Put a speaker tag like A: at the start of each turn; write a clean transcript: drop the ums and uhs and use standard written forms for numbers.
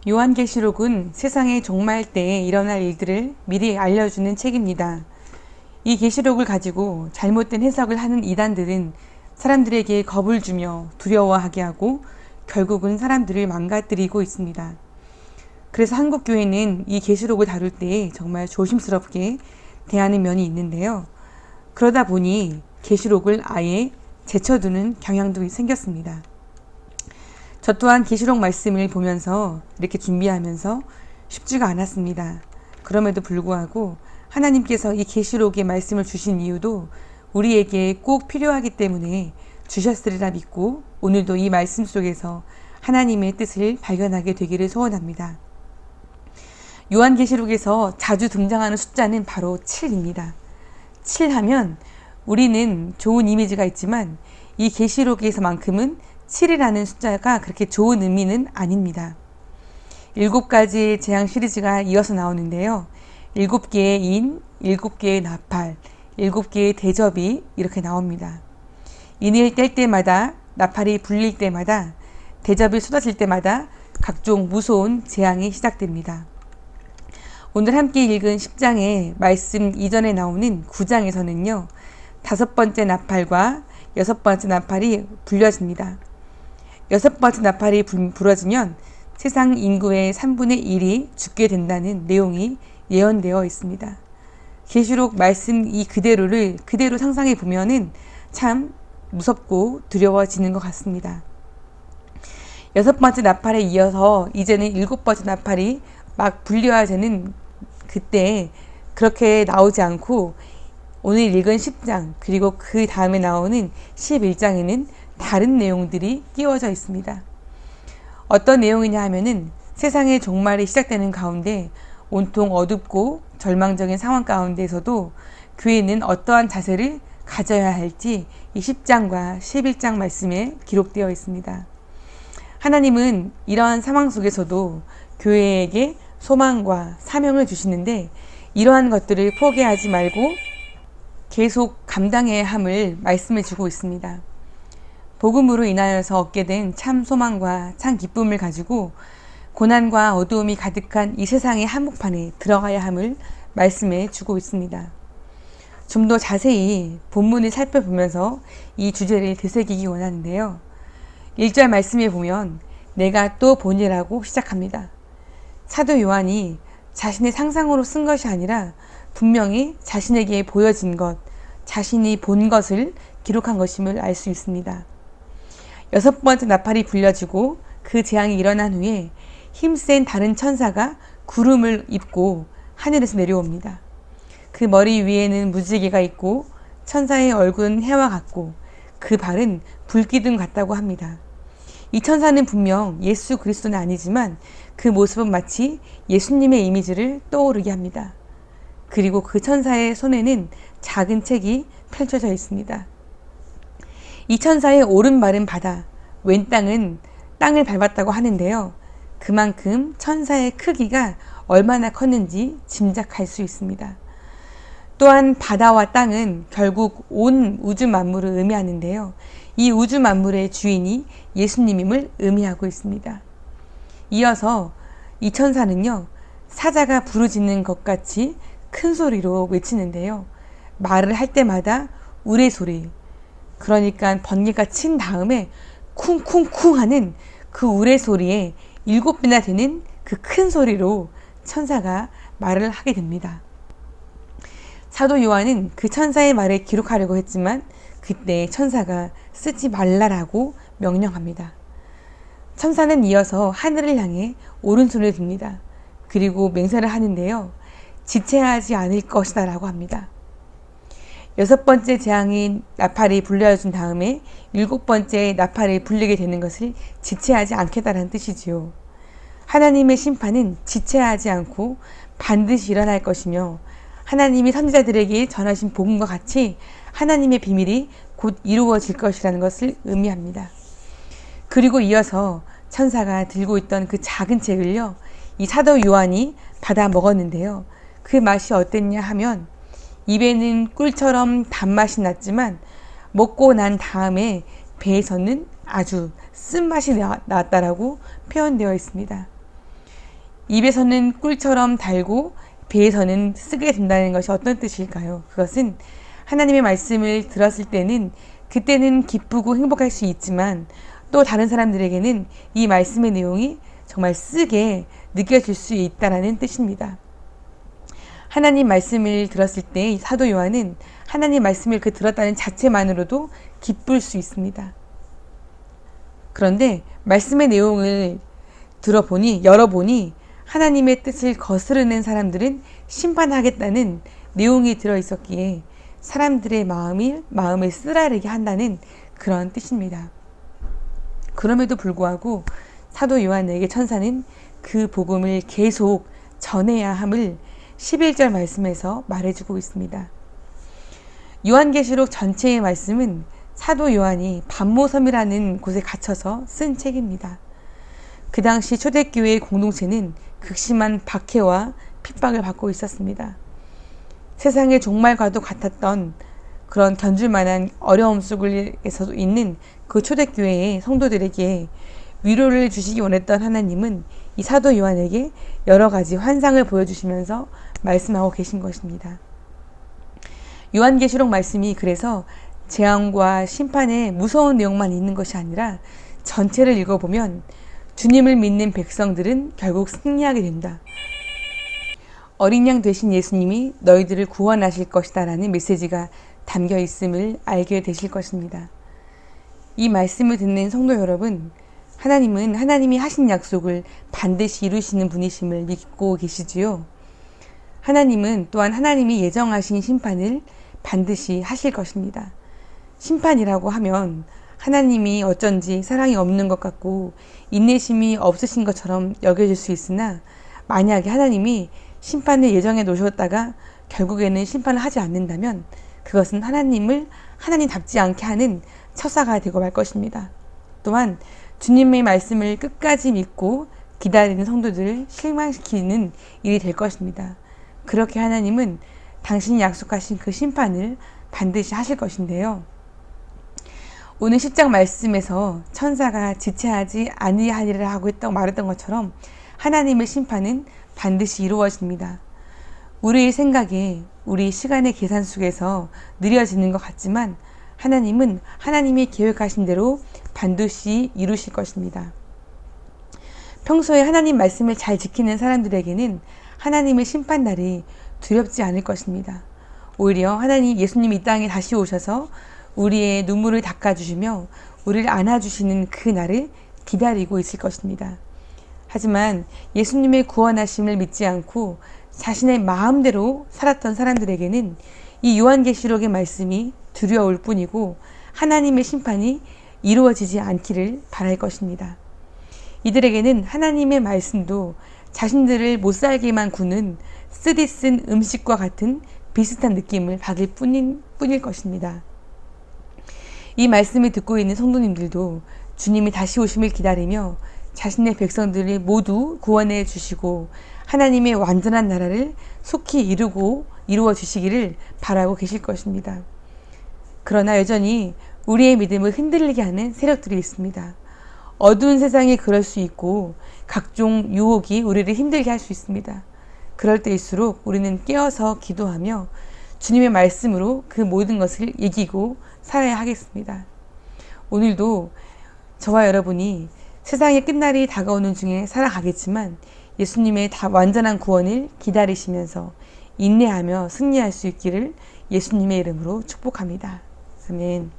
A: 요한계시록은 세상의 종말 때에 일어날 일들을 미리 알려주는 책입니다. 이 계시록을 가지고 잘못된 해석을 하는 이단들은 사람들에게 겁을 주며 두려워하게 하고 결국은 사람들을 망가뜨리고 있습니다. 그래서 한국교회는 이 계시록을 다룰 때 정말 조심스럽게 대하는 면이 있는데요. 그러다 보니 계시록을 아예 제쳐두는 경향도 생겼습니다. 저 또한 계시록 말씀을 보면서 이렇게 준비하면서 쉽지가 않았습니다. 그럼에도 불구하고 하나님께서 이 계시록의 말씀을 주신 이유도 우리에게 꼭 필요하기 때문에 주셨으리라 믿고 오늘도 이 말씀 속에서 하나님의 뜻을 발견하게 되기를 소원합니다. 요한계시록에서 자주 등장하는 숫자는 바로 7입니다. 7 하면 우리는 좋은 이미지가 있지만 이 계시록에서만큼은 7이라는 숫자가 그렇게 좋은 의미는 아닙니다. 7가지의 재앙 시리즈가 이어서 나오는데요. 7개의 인, 7개의 나팔, 7개의 대접이 이렇게 나옵니다. 인을 뗄 때마다, 나팔이 불릴 때마다, 대접이 쏟아질 때마다 각종 무서운 재앙이 시작됩니다. 오늘 함께 읽은 10장의 말씀 이전에 나오는 9장에서는요. 5번째 나팔과 6번째 나팔이 불려집니다. 6번째 나팔이 불어지면 세상 인구의 3분의 1이 죽게 된다는 내용이 예언되어 있습니다. 계시록 말씀 이 그대로를 그대로 상상해 보면은 참 무섭고 두려워지는 것 같습니다. 6번째 나팔에 이어서 이제는 7번째 나팔이 막 불려야 되는 그때 그렇게 나오지 않고 오늘 읽은 10장 그리고 그 다음에 나오는 11장에는 다른 내용들이 끼워져 있습니다. 어떤 내용이냐 하면은 세상의 종말이 시작되는 가운데 온통 어둡고 절망적인 상황 가운데에서도 교회는 어떠한 자세를 가져야 할지 이 10장과 11장 말씀에 기록되어 있습니다. 하나님은 이러한 상황 속에서도 교회에게 소망과 사명을 주시는데 이러한 것들을 포기하지 말고 계속 감당해야 함을 말씀해 주고 있습니다. 복음으로 인하여서 얻게 된 참 소망과 참 기쁨을 가지고 고난과 어두움이 가득한 이 세상의 한복판에 들어가야 함을 말씀해 주고 있습니다. 좀 더 자세히 본문을 살펴보면서 이 주제를 되새기기 원하는데요. 1절 말씀에 보면 내가 또 보니라고 시작합니다. 사도 요한이 자신의 상상으로 쓴 것이 아니라 분명히 자신에게 보여진 것, 자신이 본 것을 기록한 것임을 알 수 있습니다. 6번째 나팔이 불려지고 그 재앙이 일어난 후에 힘센 다른 천사가 구름을 입고 하늘에서 내려옵니다. 그 머리 위에는 무지개가 있고 천사의 얼굴은 해와 같고 그 발은 불기둥 같다고 합니다. 이 천사는 분명 예수 그리스도는 아니지만 그 모습은 마치 예수님의 이미지를 떠오르게 합니다. 그리고 그 천사의 손에는 작은 책이 펼쳐져 있습니다. 이 천사의 오른발은 바다, 왼 땅은 땅을 밟았다고 하는데요. 그만큼 천사의 크기가 얼마나 컸는지 짐작할 수 있습니다. 또한 바다와 땅은 결국 온 우주 만물을 의미하는데요. 이 우주 만물의 주인이 예수님임을 의미하고 있습니다. 이어서 이 천사는요, 사자가 부르짖는 것 같이 큰 소리로 외치는데요. 말을 할 때마다 우레소리, 그러니까 번개가 친 다음에 쿵쿵쿵 하는 그 우레소리에 7배나 되는 그 큰 소리로 천사가 말을 하게 됩니다. 사도 요한은 그 천사의 말을 기록하려고 했지만 그때 천사가 쓰지 말라라고 명령합니다. 천사는 이어서 하늘을 향해 오른손을 듭니다. 그리고 맹세를 하는데요. 지체하지 않을 것이다 라고 합니다. 6번째 재앙인 나팔이 불려준 다음에 7번째 나팔이 불리게 되는 것을 지체하지 않겠다는 뜻이지요. 하나님의 심판은 지체하지 않고 반드시 일어날 것이며 하나님이 선지자들에게 전하신 복음과 같이 하나님의 비밀이 곧 이루어질 것이라는 것을 의미합니다. 그리고 이어서 천사가 들고 있던 그 작은 책을요, 이 사도 요한이 받아 먹었는데요. 그 맛이 어땠냐 하면 입에는 꿀처럼 단맛이 났지만 먹고 난 다음에 배에서는 아주 쓴맛이 나왔다라고 표현되어 있습니다. 입에서는 꿀처럼 달고 배에서는 쓰게 된다는 것이 어떤 뜻일까요? 그것은 하나님의 말씀을 들었을 때는 그때는 기쁘고 행복할 수 있지만 또 다른 사람들에게는 이 말씀의 내용이 정말 쓰게 느껴질 수 있다는 뜻입니다. 하나님 말씀을 들었을 때 사도 요한은 하나님 말씀을 들었다는 자체만으로도 기쁠 수 있습니다. 그런데 말씀의 내용을 열어보니 하나님의 뜻을 거스르는 사람들은 심판하겠다는 내용이 들어있었기에 사람들의 마음을 쓰라리게 한다는 그런 뜻입니다. 그럼에도 불구하고 사도 요한에게 천사는 그 복음을 계속 전해야 함을 11절 말씀에서 말해주고 있습니다. 요한계시록 전체의 말씀은 사도 요한이 반모섬이라는 곳에 갇혀서 쓴 책입니다. 그 당시 초대교회의 공동체는 극심한 박해와 핍박을 받고 있었습니다. 세상의 종말과도 같았던 그런 견줄만한 어려움 속에서 있는 그 초대교회의 성도들에게 위로를 주시기 원했던 하나님은 이 사도 요한에게 여러 가지 환상을 보여주시면서 말씀하고 계신 것입니다. 요한계시록 말씀이 그래서 재앙과 심판의 무서운 내용만 있는 것이 아니라 전체를 읽어보면 주님을 믿는 백성들은 결국 승리하게 된다. 어린 양 되신 예수님이 너희들을 구원하실 것이다 라는 메시지가 담겨 있음을 알게 되실 것입니다. 이 말씀을 듣는 성도 여러분, 하나님은 하나님이 하신 약속을 반드시 이루시는 분이심을 믿고 계시지요. 하나님은 또한 하나님이 예정하신 심판을 반드시 하실 것입니다. 심판이라고 하면 하나님이 어쩐지 사랑이 없는 것 같고 인내심이 없으신 것처럼 여겨질 수 있으나 만약에 하나님이 심판을 예정해 놓으셨다가 결국에는 심판을 하지 않는다면 그것은 하나님을 하나님답지 않게 하는 처사가 되고 말 것입니다. 또한 주님의 말씀을 끝까지 믿고 기다리는 성도들을 실망시키는 일이 될 것입니다. 그렇게 하나님은 당신이 약속하신 그 심판을 반드시 하실 것인데요. 오늘 10장 말씀에서 천사가 지체하지 아니하리라 하고 말했던 것처럼 하나님의 심판은 반드시 이루어집니다. 우리의 생각에 우리 시간의 계산 속에서 느려지는 것 같지만 하나님은 하나님이 계획하신 대로 반드시 이루실 것입니다. 평소에 하나님 말씀을 잘 지키는 사람들에게는 하나님의 심판날이 두렵지 않을 것입니다. 오히려 예수님이 이 땅에 다시 오셔서 우리의 눈물을 닦아주시며 우리를 안아주시는 그 날을 기다리고 있을 것입니다. 하지만 예수님의 구원하심을 믿지 않고 자신의 마음대로 살았던 사람들에게는 이 요한계시록의 말씀이 두려울 뿐이고 하나님의 심판이 이루어지지 않기를 바랄 것입니다. 이들에게는 하나님의 말씀도 자신들을 못살게만 구는 쓰디쓴 음식과 같은 비슷한 느낌을 받을 뿐일 것입니다. 이 말씀을 듣고 있는 성도님들도 주님이 다시 오심을 기다리며 자신의 백성들을 모두 구원해 주시고 하나님의 완전한 나라를 속히 이루어 주시기를 바라고 계실 것입니다. 그러나 여전히 우리의 믿음을 흔들리게 하는 세력들이 있습니다. 어두운 세상이 그럴 수 있고 각종 유혹이 우리를 힘들게 할 수 있습니다. 그럴 때일수록 우리는 깨어서 기도하며 주님의 말씀으로 그 모든 것을 이기고 살아야 하겠습니다. 오늘도 저와 여러분이 세상의 끝날이 다가오는 중에 살아가겠지만 예수님의 완전한 구원을 기다리시면서 인내하며 승리할 수 있기를 예수님의 이름으로 축복합니다. 아멘.